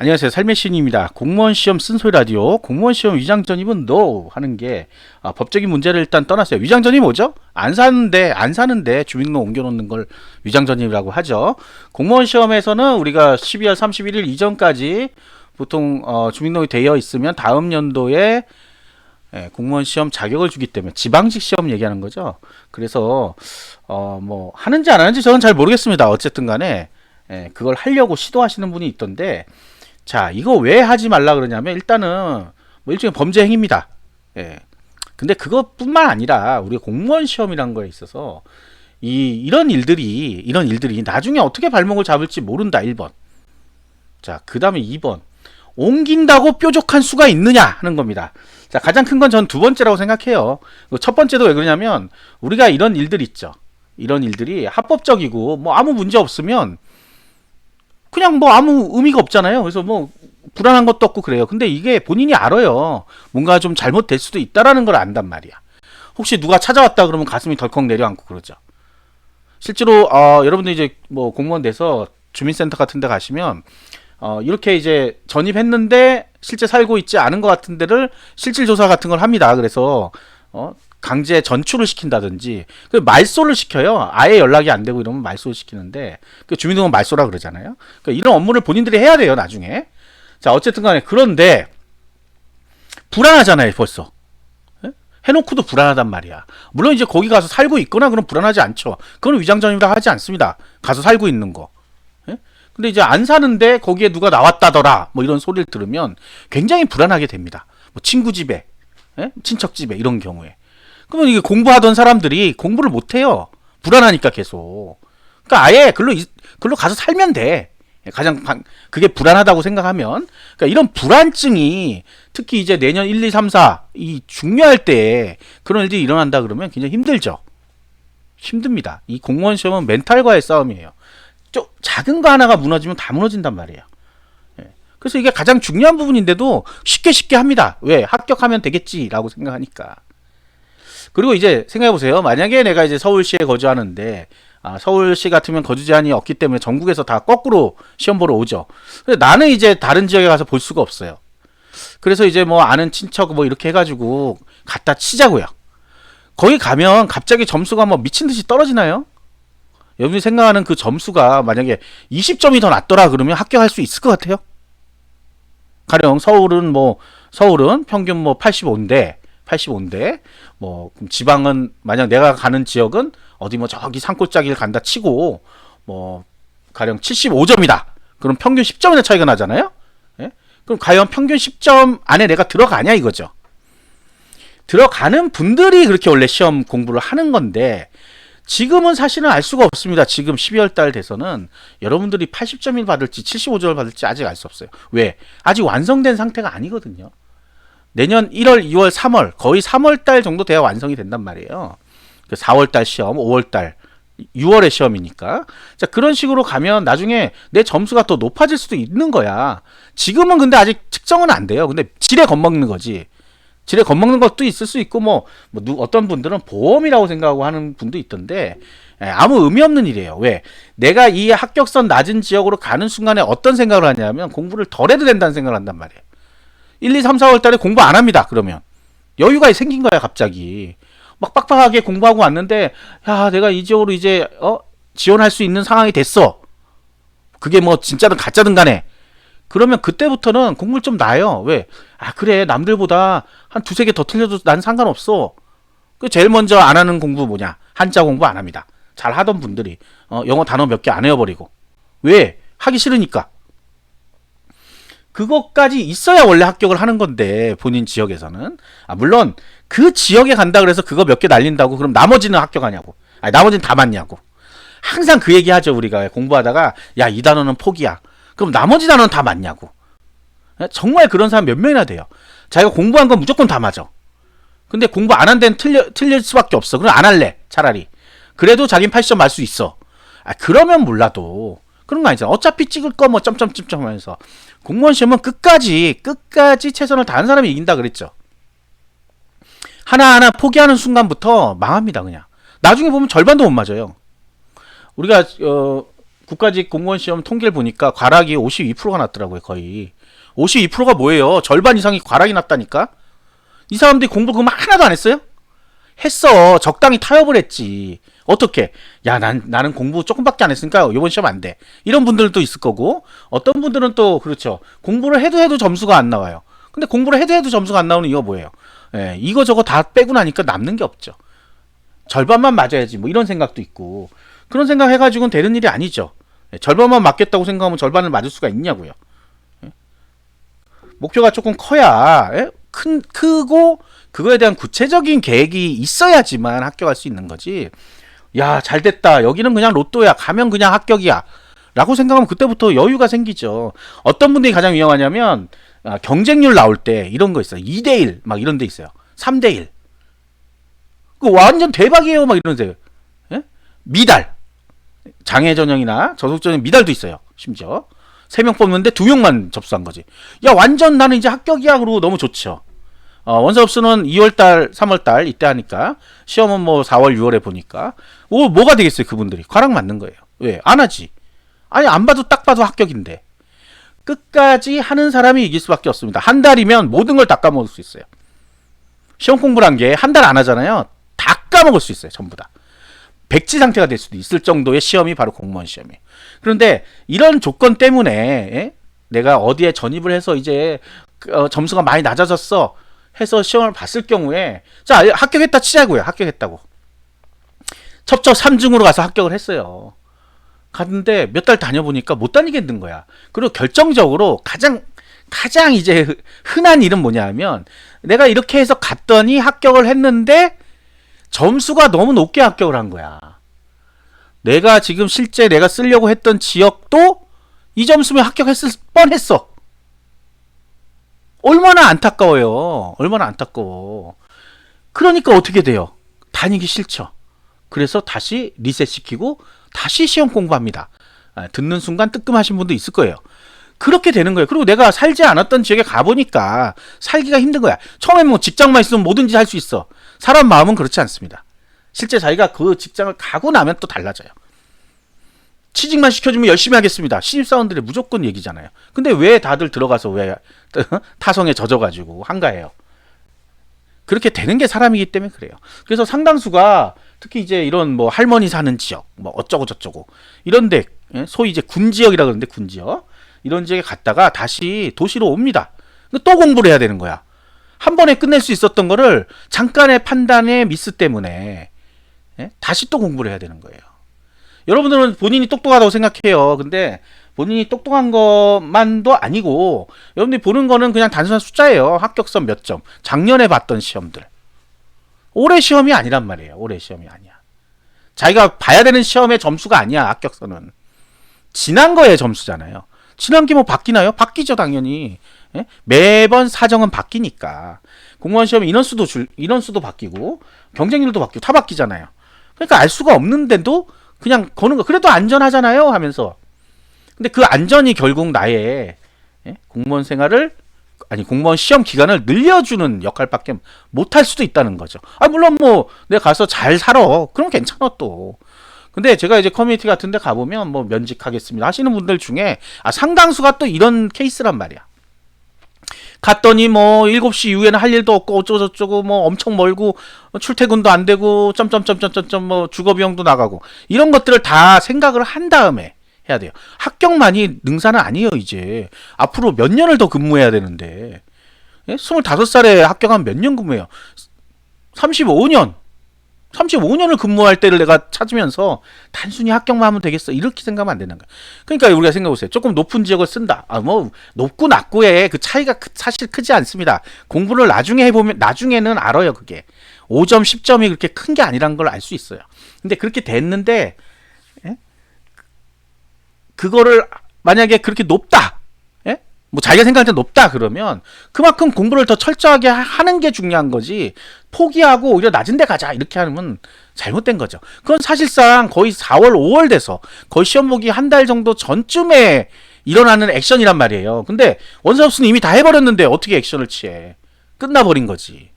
안녕하세요. 삶의 신입니다. 공무원 시험 쓴소리 라디오. 공무원 시험 위장 전입은 NO 하는 게 법적인 문제를 일단 떠났어요. 위장 전입이 뭐죠? 안 사는데 주민등록 옮겨놓는 걸 위장 전입이라고 하죠. 공무원 시험에서는 우리가 12월 31일 이전까지 보통 주민등록이 되어 있으면 다음 연도에 공무원 시험 자격을 주기 때문에 지방직 시험 얘기하는 거죠. 그래서 뭐 하는지 안 하는지 저는 잘 모르겠습니다. 어쨌든 간에 그걸 하려고 시도하시는 분이 있던데, 자, 이거 왜 하지 말라 그러냐면 일단은 뭐 일종의 범죄 행위입니다. 근데 그것뿐만 아니라 우리가 공무원 시험이라는 거에 있어서 이런 일들이 나중에 어떻게 발목을 잡을지 모른다. 1번. 자, 그 다음에 2번. 옮긴다고 뾰족한 수가 있느냐 하는 겁니다. 자, 가장 큰 건 전 두 번째라고 생각해요. 첫 번째도 왜 그러냐면 우리가 이런 일들 있죠. 이런 일들이 합법적이고 뭐 아무 문제 없으면 그냥 뭐 아무 의미가 없잖아요. 그래서 뭐 불안한 것도 없고 그래요. 근데 이게 본인이 알아요. 뭔가 좀 잘못될 수도 있다라는 걸 안단 말이야. 혹시 누가 찾아왔다 그러면 가슴이 덜컥 내려앉고 그러죠. 실제로 여러분들 이제 뭐 공무원 돼서 주민센터 같은 데 가시면 이렇게 이제 전입했는데 실제 살고 있지 않은 것 같은 데를 실질조사 같은 걸 합니다. 그래서 강제 전출을 시킨다든지 그 말소를 시켜요. 아예 연락이 안 되고 이러면 말소를 시키는데 그 주민등록 말소라 그러잖아요. 그러니까 이런 업무를 본인들이 해야 돼요. 나중에. 자, 어쨌든 간에 그런데 불안하잖아요. 벌써. 해놓고도 불안하단 말이야. 물론 이제 거기 가서 살고 있거나 그럼 불안하지 않죠. 그건 위장전입이라 하지 않습니다. 가서 살고 있는 거. 근데 이제 안 사는데 거기에 누가 나왔다더라 뭐 이런 소리를 들으면 굉장히 불안하게 됩니다. 뭐 친구 집에, 친척 집에 이런 경우에. 그러면 이게 공부하던 사람들이 공부를 못해요. 불안하니까 계속. 그러니까 아예 글로 가서 살면 돼. 그게 불안하다고 생각하면. 그러니까 이런 불안증이 특히 이제 내년 1, 2, 3, 4 이 중요할 때 그런 일들이 일어난다 그러면 굉장히 힘들죠. 힘듭니다. 이 공무원 시험은 멘탈과의 싸움이에요. 작은 거 하나가 무너지면 다 무너진단 말이에요. 그래서 이게 가장 중요한 부분인데도 쉽게 합니다. 왜? 합격하면 되겠지라고 생각하니까. 그리고 이제 생각해보세요. 만약에 내가 이제 서울시에 거주하는데 서울시 같으면 거주 제한이 없기 때문에 전국에서 다 거꾸로 시험 보러 오죠. 근데 나는 이제 다른 지역에 가서 볼 수가 없어요. 그래서 이제 뭐 아는 친척 뭐 이렇게 해가지고 갖다 치자고요. 거기 가면 갑자기 점수가 뭐 미친 듯이 떨어지나요? 여러분이 생각하는 그 점수가 만약에 20점이 더 낮더라 그러면 합격할 수 있을 것 같아요? 가령 서울은 평균 뭐 85인데 뭐 지방은 만약 내가 가는 지역은 어디 뭐 저기 산골짜기를 간다 치고 뭐 가령 75점이다. 그럼 평균 10점이나 차이가 나잖아요. 그럼 과연 평균 10점 안에 내가 들어가냐 이거죠. 들어가는 분들이 그렇게 원래 시험 공부를 하는 건데 지금은 사실은 알 수가 없습니다. 지금 12월 달 돼서는 여러분들이 80점을 받을지 75점을 받을지 아직 알 수 없어요. 왜? 아직 완성된 상태가 아니거든요. 내년 1월, 2월, 3월 거의 3월 달 정도 돼야 완성이 된단 말이에요. 4월 달 시험, 5월 달, 6월에 시험이니까. 자, 그런 식으로 가면 나중에 내 점수가 더 높아질 수도 있는 거야. 지금은 근데 아직 측정은 안 돼요. 근데 지레 겁먹는 거지. 지레 겁먹는 것도 있을 수 있고 어떤 분들은 보험이라고 생각하고 하는 분도 있던데 아무 의미 없는 일이에요. 왜? 내가 이 합격선 낮은 지역으로 가는 순간에 어떤 생각을 하냐면 공부를 덜 해도 된다는 생각을 한단 말이에요. 1, 2, 3, 4월 달에 공부 안 합니다. 그러면 여유가 생긴 거야 갑자기. 막 빡빡하게 공부하고 왔는데 야 내가 이 지역으로 이제 지원할 수 있는 상황이 됐어. 그게 뭐 진짜든 가짜든 간에 그러면 그때부터는 공부를 좀 놔요. 왜? 그래 남들보다 한 두세 개 더 틀려도 난 상관없어. 그 제일 먼저 안 하는 공부 뭐냐? 한자 공부 안 합니다. 잘 하던 분들이 영어 단어 몇 개 안 외워버리고. 왜? 하기 싫으니까. 그것까지 있어야 원래 합격을 하는 건데 본인 지역에서는 물론 그 지역에 간다 그래서 그거 몇 개 날린다고 그럼 나머지는 합격하냐고. 나머지는 다 맞냐고. 항상 그 얘기 하죠. 우리가 공부하다가 야 이 단어는 포기야. 그럼 나머지 단어는 다 맞냐고. 정말 그런 사람 몇 명이나 돼요. 자기가 공부한 건 무조건 다 맞아. 근데 공부 안 한 데는 틀릴 수밖에 없어. 그럼 안 할래 차라리. 그래도 자기는 80점 맞을 수 있어. 그러면 몰라도 그런 거 아니잖아. 어차피 찍을 거 뭐 점점점점 하면서 공무원 시험은 끝까지 최선을 다한 사람이 이긴다 그랬죠. 하나하나 포기하는 순간부터 망합니다. 그냥 나중에 보면 절반도 못 맞아요. 우리가 국가직 공무원 시험 통계를 보니까 과락이 52%가 났더라고요. 거의 52%가 뭐예요? 절반 이상이 과락이 났다니까. 이 사람들이 공부 그만 하나도 안 했어요? 했어. 적당히 타협을 했지. 어떻게? 야, 나는 공부 조금밖에 안 했으니까 이번 시험 안 돼. 이런 분들도 있을 거고, 어떤 분들은 또 그렇죠. 공부를 해도 점수가 안 나와요. 근데 공부를 해도 점수가 안 나오는 이유가 뭐예요? 예, 이거 저거 다 빼고 나니까 남는 게 없죠. 절반만 맞아야지 뭐 이런 생각도 있고, 그런 생각 해가지고는 되는 일이 아니죠. 예, 절반만 맞겠다고 생각하면 절반을 맞을 수가 있냐고요. 예? 목표가 조금 커야, 예? 크고 그거에 대한 구체적인 계획이 있어야지만 합격할 수 있는 거지. 야, 잘 됐다. 여기는 그냥 로또야. 가면 그냥 합격이야. 라고 생각하면 그때부터 여유가 생기죠. 어떤 분들이 가장 위험하냐면 경쟁률 나올 때 이런 거 있어요. 2대1 막 이런 데 있어요. 3대1. 그 완전 대박이에요. 막 이러는데. 예? 미달. 장애 전형이나 저속 전형 미달도 있어요. 심지어. 3명 뽑는데 2명만 접수한 거지. 야, 완전 나는 이제 합격이야. 그러고 너무 좋죠. 원서 접수는 2월달, 3월달 이때 하니까 시험은 뭐 4월, 6월에 보니까 뭐가 되겠어요? 그분들이 과락 맞는 거예요. 왜? 안 하지. 아니, 안 봐도 딱 봐도 합격인데 끝까지 하는 사람이 이길 수밖에 없습니다. 한 달이면 모든 걸 다 까먹을 수 있어요. 시험 공부란 게 한 달 안 하잖아요. 다 까먹을 수 있어요. 전부 다. 백지 상태가 될 수도 있을 정도의 시험이 바로 공무원 시험이에요. 그런데 이런 조건 때문에 내가 어디에 전입을 해서 이제 점수가 많이 낮아졌어 해서 시험을 봤을 경우에 자, 합격했다 치자고요. 합격했다고. 첩첩 3중으로 가서 합격을 했어요. 갔는데 몇 달 다녀보니까 못 다니겠는 거야. 그리고 결정적으로 가장 이제 흔한 일은 뭐냐 하면 내가 이렇게 해서 갔더니 합격을 했는데 점수가 너무 높게 합격을 한 거야. 내가 지금 실제 내가 쓰려고 했던 지역도 이 점수면 합격했을 뻔했어. 얼마나 안타까워요. 얼마나 안타까워. 그러니까 어떻게 돼요? 다니기 싫죠. 그래서 다시 리셋시키고 다시 시험 공부합니다. 듣는 순간 뜨끔하신 분도 있을 거예요. 그렇게 되는 거예요. 그리고 내가 살지 않았던 지역에 가보니까 살기가 힘든 거야. 처음에 뭐 직장만 있으면 뭐든지 할 수 있어. 사람 마음은 그렇지 않습니다. 실제 자기가 그 직장을 가고 나면 또 달라져요. 취직만 시켜주면 열심히 하겠습니다. 신입사원들의 무조건 얘기잖아요. 근데 왜 다들 들어가서 왜 타성에 젖어가지고 한가해요? 그렇게 되는 게 사람이기 때문에 그래요. 그래서 상당수가 특히 이제 이런 뭐 할머니 사는 지역, 뭐 어쩌고 저쩌고 이런데 소위 이제 군지역이라 그러는데 군지역 이런 지역에 갔다가 다시 도시로 옵니다. 또 공부를 해야 되는 거야. 한 번에 끝낼 수 있었던 거를 잠깐의 판단의 미스 때문에 다시 또 공부를 해야 되는 거예요. 여러분들은 본인이 똑똑하다고 생각해요. 근데 본인이 똑똑한 것만도 아니고 여러분들이 보는 거는 그냥 단순한 숫자예요. 합격선 몇 점. 작년에 봤던 시험들. 올해 시험이 아니란 말이에요. 올해 시험이 아니야. 자기가 봐야 되는 시험의 점수가 아니야. 합격선은. 지난 거의 점수잖아요. 지난 게 뭐 바뀌나요? 바뀌죠, 당연히. 매번 사정은 바뀌니까. 공무원 시험 인원수도 바뀌고 경쟁률도 바뀌고 다 바뀌잖아요. 그러니까 알 수가 없는데도 그냥 거는 거. 그래도 안전하잖아요 하면서. 근데 그 안전이 결국 나의 공무원 생활을 공무원 시험 기간을 늘려주는 역할밖에 못할 수도 있다는 거죠. 물론 뭐 내가 가서 잘 살아. 그럼 괜찮아 또. 근데 제가 이제 커뮤니티 같은 데 가보면 뭐 면직하겠습니다 하시는 분들 중에 상당수가 또 이런 케이스란 말이야. 갔더니 뭐 7시 이후에는 할 일도 없고 어쩌고저쩌고 뭐 엄청 멀고 출퇴근도 안 되고 점점점점점 뭐 주거비용도 나가고 이런 것들을 다 생각을 한 다음에 해야 돼요. 합격만이 능사는 아니에요. 이제 앞으로 몇 년을 더 근무해야 되는데 25살에 합격하면 몇 년 근무해요? 35년을 근무할 때를 내가 찾으면서 단순히 합격만 하면 되겠어 이렇게 생각하면 안 되는 거야. 그러니까 우리가 생각해보세요. 조금 높은 지역을 쓴다. 뭐 높고 낮고의 그 차이가 사실 크지 않습니다. 공부를 나중에 해보면 나중에는 알아요. 그게 5점 10점이 그렇게 큰 게 아니란 걸 알 수 있어요. 근데 그렇게 됐는데 그거를 만약에 그렇게 높다, 뭐 자기가 생각할 때 높다 그러면 그만큼 공부를 더 철저하게 하는 게 중요한 거지. 포기하고 오히려 낮은 데 가자 이렇게 하면 잘못된 거죠. 그건 사실상 거의 4월 5월 돼서 거의 시험 보기 한 달 정도 전쯤에 일어나는 액션이란 말이에요. 근데 원서 접수는 이미 다 해버렸는데 어떻게 액션을 취해? 끝나버린 거지.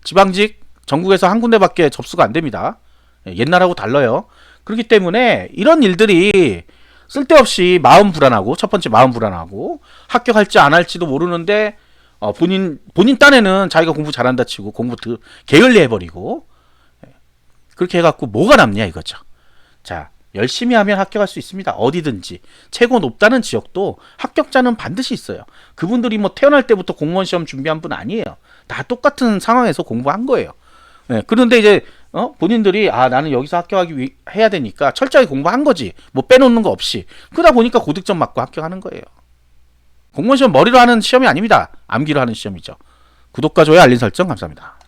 지방직 전국에서 한 군데밖에 접수가 안 됩니다. 옛날하고 달라요. 그렇기 때문에 이런 일들이 쓸데없이 마음 불안하고, 첫 번째 마음 불안하고, 합격할지 안 할지도 모르는데 본인 딴에는 자기가 공부 잘한다 치고 공부 게을리 해버리고, 그렇게 해갖고 뭐가 남냐 이거죠. 자, 열심히 하면 합격할 수 있습니다. 어디든지. 최고 높다는 지역도 합격자는 반드시 있어요. 그분들이 뭐 태어날 때부터 공무원 시험 준비한 분 아니에요. 다 똑같은 상황에서 공부한 거예요. 그런데 이제 본인들이 나는 여기서 해야 되니까 철저하게 공부한 거지. 뭐 빼놓는 거 없이. 그러다 보니까 고득점 맞고 합격하는 거예요. 공무원 시험 머리로 하는 시험이 아닙니다. 암기로 하는 시험이죠. 구독과 좋아요, 알림 설정 감사합니다.